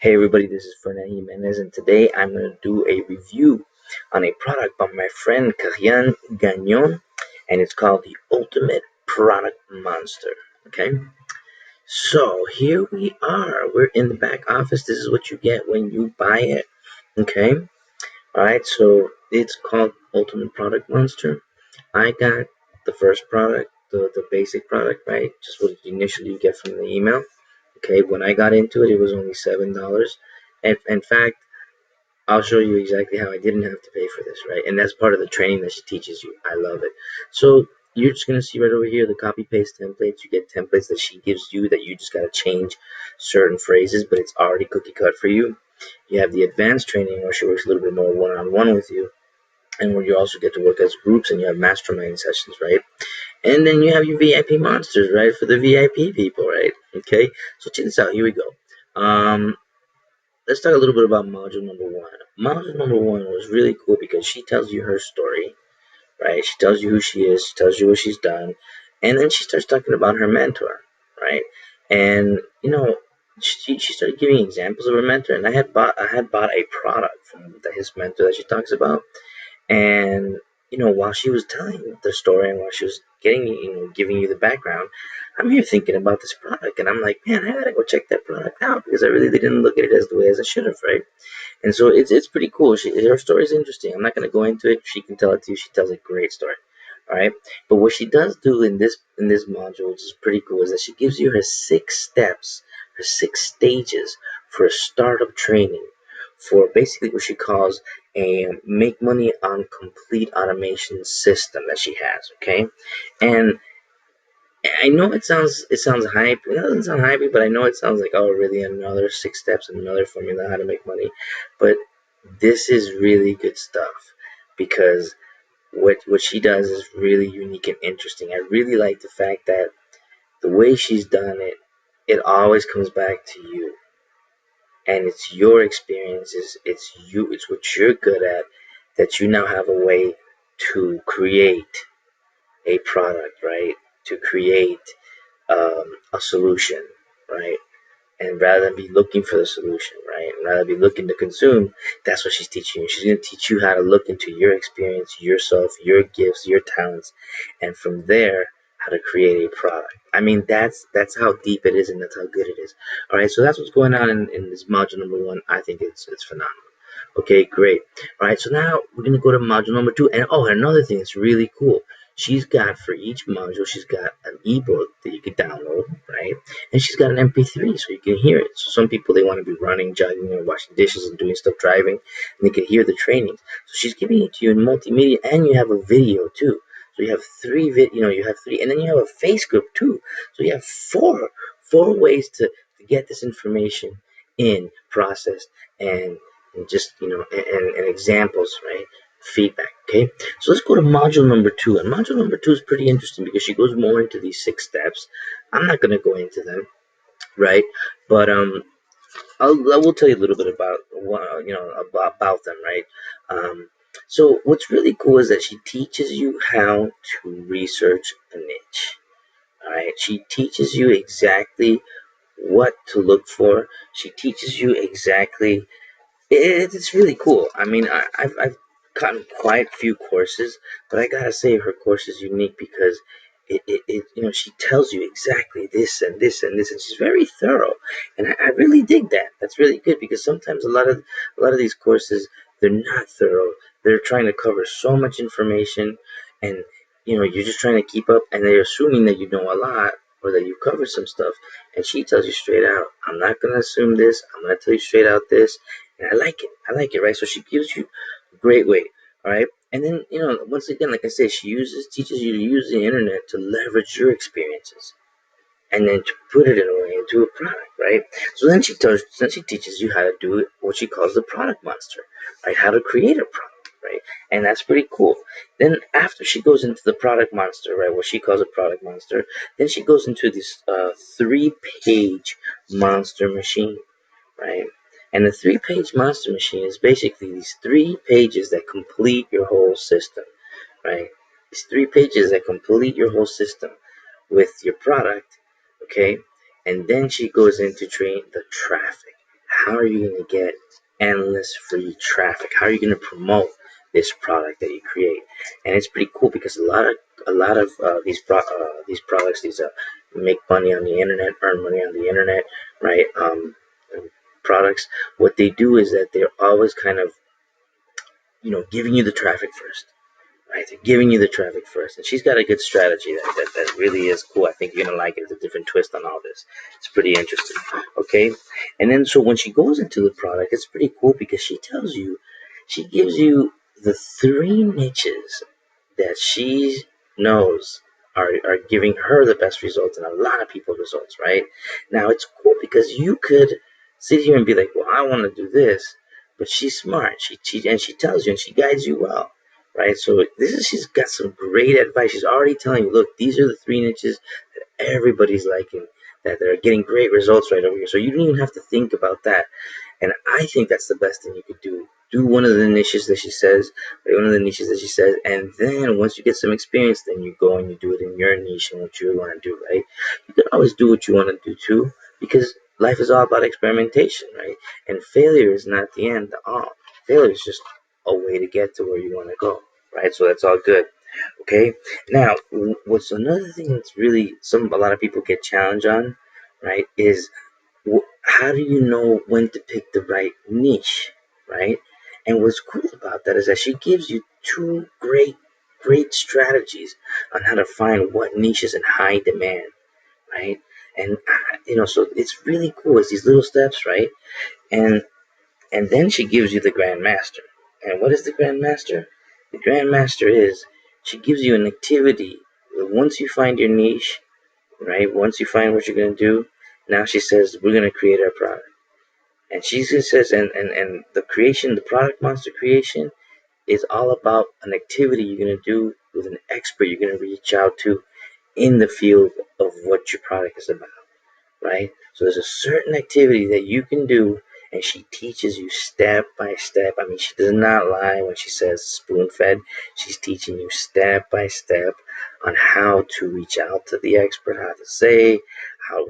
Hey everybody, this is Fernando Jimenez, and today I'm going to do a review on a product by my friend Karianne Gagnon, and it's called the Ultimate Product Monster. Okay, so here we are. We're in the back office. This is what you get when you buy it. Okay, all right. So it's called Ultimate Product Monster. I got the first product, the basic product, right? Just what initially you get from the email. Okay, when I got into it, it was only $7. And in fact, I'll show you exactly how I didn't have to pay for this, right? And that's part of the training that she teaches you. I love it. So you're just gonna see right over here the copy paste templates. You get templates that she gives you that you just gotta change certain phrases, but it's already cookie cut for you. You have the advanced training where she works a little bit more one-on-one with you, and where you also get to work as groups and you have mastermind sessions, right? And then you have your VIP monsters, right, for the VIP people, right? Okay, so check this out. Here we go. Um, let's talk a little bit about module number one. Module number one was really cool because she tells you her story, right? She tells you who she is, she tells you what she's done, and then she starts talking about her mentor, right? And she started giving examples of her mentor, and I had bought a product from his mentor that she talks about, and while she was telling the story and while she was giving you the background, I'm here thinking about this product, and I'm like, man, I gotta go check that product out because I really didn't look at it as the way as I should have, right? And so it's pretty cool. Her story is interesting. I'm not gonna go into it. She can tell it to you. She tells a great story. All right. But what she does do in this module, which is pretty cool, is that she gives you her 6 steps, her 6 stages for a startup training for basically what she calls a make money on complete automation system that she has. Okay. And I know it sounds hype. It doesn't sound hypey, but I know it sounds like, oh, really, another 6 steps and another formula how to make money. But this is really good stuff because what she does is really unique and interesting. I really like the fact that the way she's done it, it always comes back to you, and it's your experiences. It's what you're good at that you now have a way to create a product, right? To create a solution, right? And rather than be looking for the solution, right? And rather than be looking to consume, that's what she's teaching you. She's going to teach you how to look into your experience, yourself, your gifts, your talents, and from there, how to create a product. I mean, that's how deep it is, and that's how good it is. All right, so that's what's going on in this module number one. I think it's phenomenal. Okay, great. All right, so now we're gonna go to module number two, and another thing that's really cool. She's got for each module, she's got an ebook that you can download, right? And she's got an MP3 so you can hear it. So some people they want to be running, jogging, or washing dishes and doing stuff, driving, and they can hear the trainings. So she's giving it to you in multimedia, and you have a video too. So you have you have three, and then you have a face group too. So you have four ways to get this information in processed and just and examples, right? Feedback. Okay, so let's go to module number two, and module number two is pretty interesting because she goes more into these 6 steps. I'm not going to go into them, right? But I will tell you a little bit about about them, right? So what's really cool is that she teaches you how to research a niche. All right, she teaches you exactly what to look for. She teaches you exactly it's really cool. I mean, I've gotten quite a few courses, but I gotta say her course is unique because she tells you exactly this and this and this, and she's very thorough, and I really dig that. That's really good because sometimes a lot of these courses they're not thorough. They're trying to cover so much information, and you're just trying to keep up, and they're assuming that you know a lot or that you've covered some stuff, and she tells you straight out, I'm not gonna assume this. I'm gonna tell you straight out this. And I like it. I like it, right? So she gives you a great way, all right? And then, once again, like I said, teaches you to use the internet to leverage your experiences and then to put it in a way into a product, right? So then she teaches you how to do what she calls the product monster, right? How to create a product, right? And that's pretty cool. Then after she goes into the product monster, right? What she calls a product monster, then she goes into this 3-page monster machine, right? And the 3-page monster machine is basically these 3 pages that complete your whole system, right? These 3 pages that complete your whole system with your product, okay? And then she goes into train the traffic, how are you going to get endless free traffic? How are you going to promote this product that you create? And it's pretty cool because a lot of these products, these make money on the internet, earn money on the internet, right? Products. What they do is that they're always kind of giving you the traffic first. Right, they're giving you the traffic first, and she's got a good strategy that really is cool. I think you're gonna like it. It's a different twist on all this. It's pretty interesting. Okay, and then so when she goes into the product, it's pretty cool because she gives you the three niches that she knows are giving her the best results and a lot of people results. Right now, it's cool because you could sit here and be like, well, I want to do this, but she's smart. She tells you and she guides you well, right? So she's got some great advice. She's already telling you, look, these are the three niches that everybody's liking, that they're getting great results right over here. So you don't even have to think about that. And I think that's the best thing you could do. Do one of the niches that she says, right? One of the niches that she says, and then once you get some experience, then you go and you do it in your niche and what you want to do, right? You can always do what you want to do too, because life is all about experimentation, right? And failure is not the end at all. Failure is just a way to get to where you want to go, right? So that's all good. Okay. Now, what's another thing that's really a lot of people get challenged on, right? Is how do you know when to pick the right niche, right? And what's cool about that is that she gives you two great strategies on how to find what niche is in high demand, right? And so it's really cool. It's these little steps, right? And then she gives you the Grandmaster. And what is the Grandmaster? The Grandmaster is she gives you an activity. Once you find your niche, right? Once you find what you're gonna do, now she says we're gonna create our product. And she just says, and the product monster creation is all about an activity you're gonna do with an expert you're gonna reach out to in the field of what your product is about, right? So there's a certain activity that you can do, and she teaches you step by step. I mean, she does not lie when she says spoon fed. She's teaching you step by step on how to reach out to the expert, how to say, I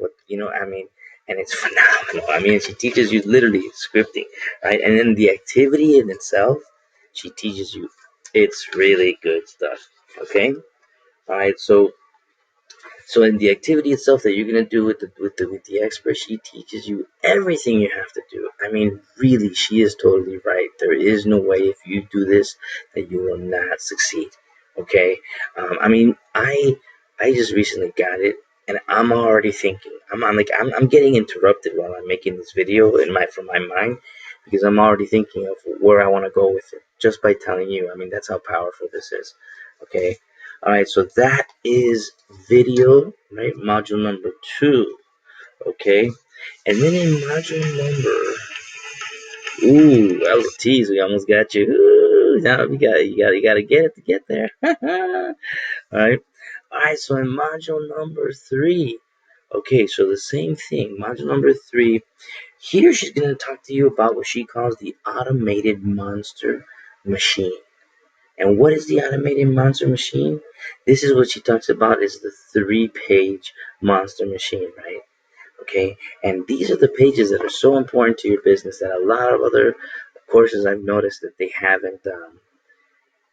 mean, and it's phenomenal. I mean, she teaches you literally scripting, right? And then the activity in itself, she teaches you. It's really good stuff. Okay, all right. So in the activity itself that you're gonna do with the expert, she teaches you everything you have to do. I mean, really, she is totally right. There is no way if you do this that you will not succeed. Okay. I mean, I just recently got it, and I'm already thinking. I'm getting interrupted while I'm making this video from my mind because I'm already thinking of where I want to go with it just by telling you. I mean, that's how powerful this is. Okay. All right, so that is video, right? Module number 2, okay? And then in module LTs, we almost got you. Ooh, now you gotta get it to get there. All right, so in module number 3, okay, so the same thing, module number 3, here she's gonna talk to you about what she calls the automated monster machine. And what is the automated monster machine? This is what she talks about is the 3-page monster machine, right? Okay, and these are the pages that are so important to your business that a lot of other courses I've noticed that they haven't,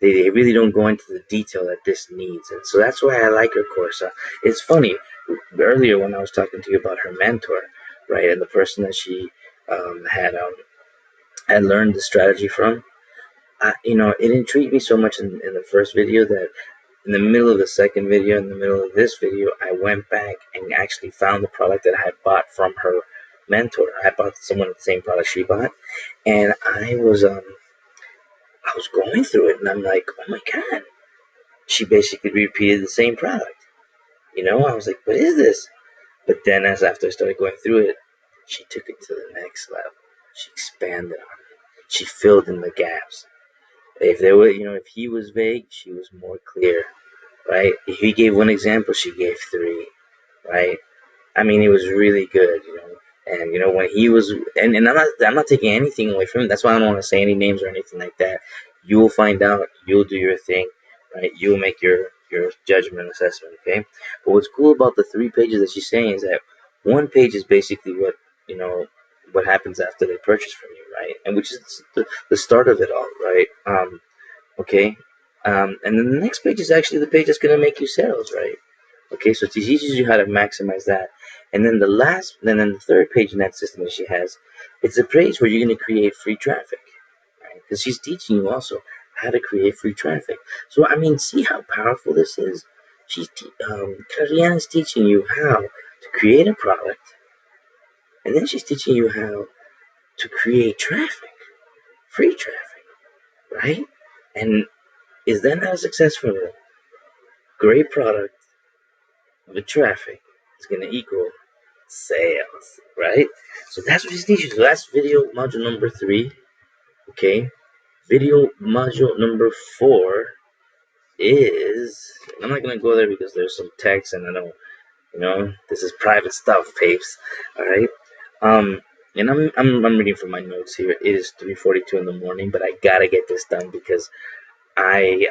they really don't go into the detail that this needs. And so that's why I like her course. It's funny, earlier when I was talking to you about her mentor, right, and the person that she had learned the strategy from, it intrigued me so much in the first video that in the middle of the second video, in the middle of this video, I went back and actually found the product that I had bought from her mentor. I bought someone the same product she bought, and I was going through it, and I'm like, oh my god, she basically repeated the same product. I was like, what is this? But then, after I started going through it, she took it to the next level. She expanded on it. She filled in the gaps. If he was vague, she was more clear, right? If he gave one example, she gave 3, right? I mean, it was really good. And when he was, and I'm not taking anything away from him. That's why I don't want to say any names or anything like that. You will find out. You'll do your thing, right? You'll make your judgment assessment, okay? But what's cool about the 3 pages that she's saying is that one page is basically what what happens after they purchase from you, right? And which is the start of it all, right? Okay. And then the next page is actually the page that's going to make you sales, right? Okay, so it teaches you how to maximize that. And then the third page in that system that she has, it's a page where you're going to create free traffic, right? Because she's teaching you also how to create free traffic. So, I mean, see how powerful this is? Karianne is teaching you how to create a product, and then she's teaching you how to create traffic, free traffic, right? And is that not a success formula? Great product with traffic is going to equal sales, right? So that's what she's teaching. So that's video module number 3. Okay. Video module number 4 is, I'm not gonna go there because there's some text and I don't, this is private stuff, papes. All right. Um, and I'm reading from my notes here. It is 3:42 in the morning, but I gotta get this done because I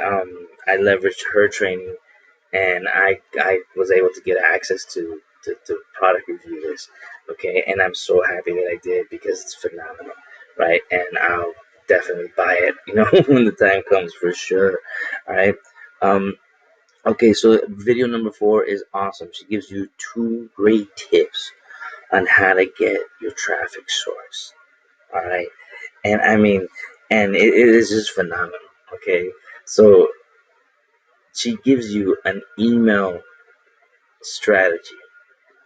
leveraged her training and I was able to get access to product reviewers. Okay, and I'm so happy that I did because it's phenomenal, right? And I'll definitely buy it, when the time comes for sure. All right. Um, okay, so video number 4 is awesome. She gives you 2 great tips on how to get your traffic source. All right, and I mean, and it is just phenomenal. Okay, so she gives you an email strategy.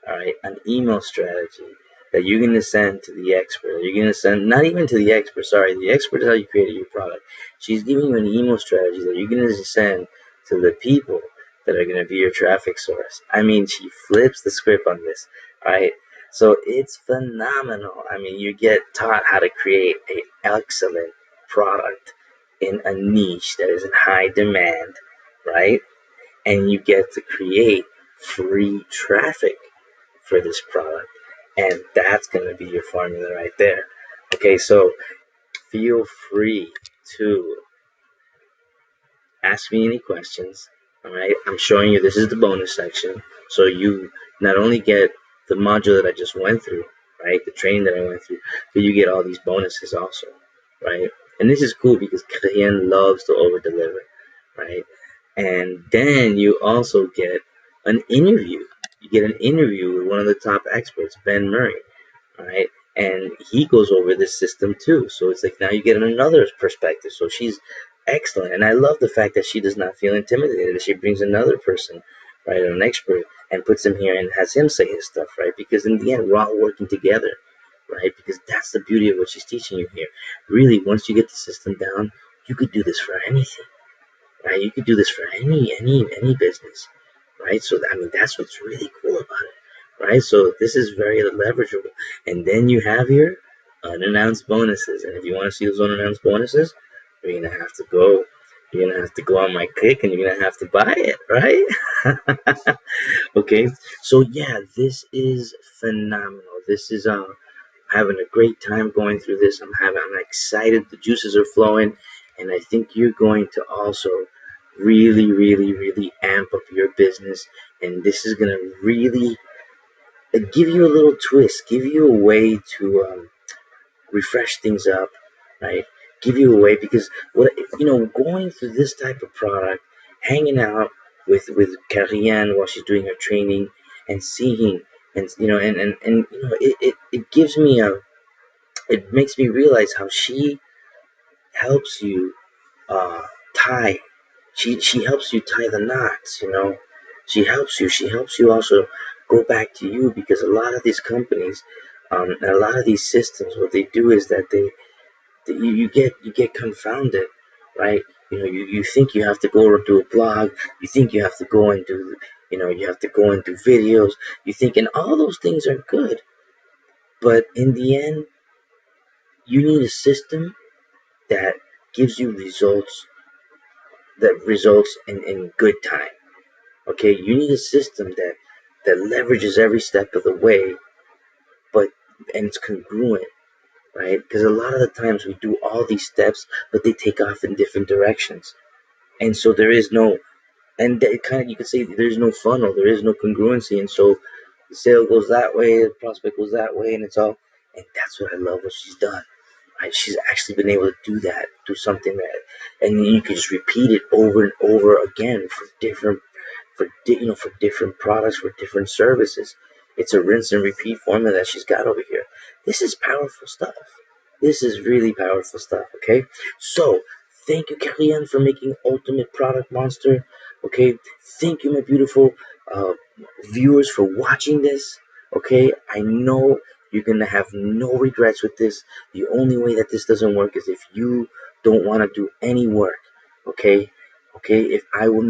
All right, an email strategy that you're going to send to the expert. You're going to send, not even to the expert, sorry, the expert is how you created your product. She's giving you an email strategy that you're going to send to the people that are going to be your traffic source. I mean, she flips the script on this, all right? So it's phenomenal. I mean, you get taught how to create an excellent product in a niche that is in high demand, right? And you get to create free traffic for this product. And that's going to be your formula right there. Okay, so feel free to ask me any questions. All right, I'm showing you this is the bonus section. So you not only get the module that I just went through, right, the training that I went through, but you get all these bonuses also, right? And this is cool because Karianne loves to over deliver, right? And then you also get an interview. You get an interview with one of the top experts, Ben Murray, right? And he goes over this system too. So it's like now you get another perspective. So she's excellent. And I love the fact that she does not feel intimidated, that she brings another person, right, an expert, and puts him here and has him say his stuff, right? Because in the end, we're all working together, right? Because that's the beauty of what she's teaching you here. Really, once you get the system down, you could do this for anything, right? You could do this for any business, right? So I mean, that's what's really cool about it, right? So this is very leverageable. And then you have your unannounced bonuses, and if you want to see those unannounced bonuses, you're gonna have to go. You're gonna have to go on my click, and you're gonna have to buy it, right? Okay. So yeah, this is phenomenal. This is having a great time going through this. I'm excited. The juices are flowing, and I think you're going to also really, really, really amp up your business. And this is gonna really give you a little twist, give you a way to refresh things up, right? Give you a way because going through this type of product, hanging out with Karianne while she's doing her training, and seeing it gives me it makes me realize how she helps you uh, tie. She helps you tie the knots. She helps you also go back to you because a lot of these companies, and a lot of these systems, what they do is that you get confounded, right? You think you have to go and do a blog. You think you have to go and do you have to go and do videos. You think, and all those things are good, but in the end, you need a system that gives you results that results in good time. Okay, you need a system that leverages every step of the way, but and it's congruent, right? Because a lot of the times we do all these steps, but they take off in different directions, and so there is no, and it kind of you could say there is no funnel, there is no congruency, and so the sale goes that way, the prospect goes that way, and it's all. And that's what I love what she's done. Right? She's actually been able to do that, do something that, and you can just repeat it over and over again for different, for different products, for different services. It's a rinse and repeat formula that she's got over here. This is powerful stuff. This is really powerful stuff. Okay, so thank you, Karianne, for making Ultimate Product Monster. Okay, thank you, my beautiful uh, viewers, for watching this. Okay, I know you're gonna have no regrets with this. The only way that this doesn't work is if you don't want to do any work. Okay, okay. If I will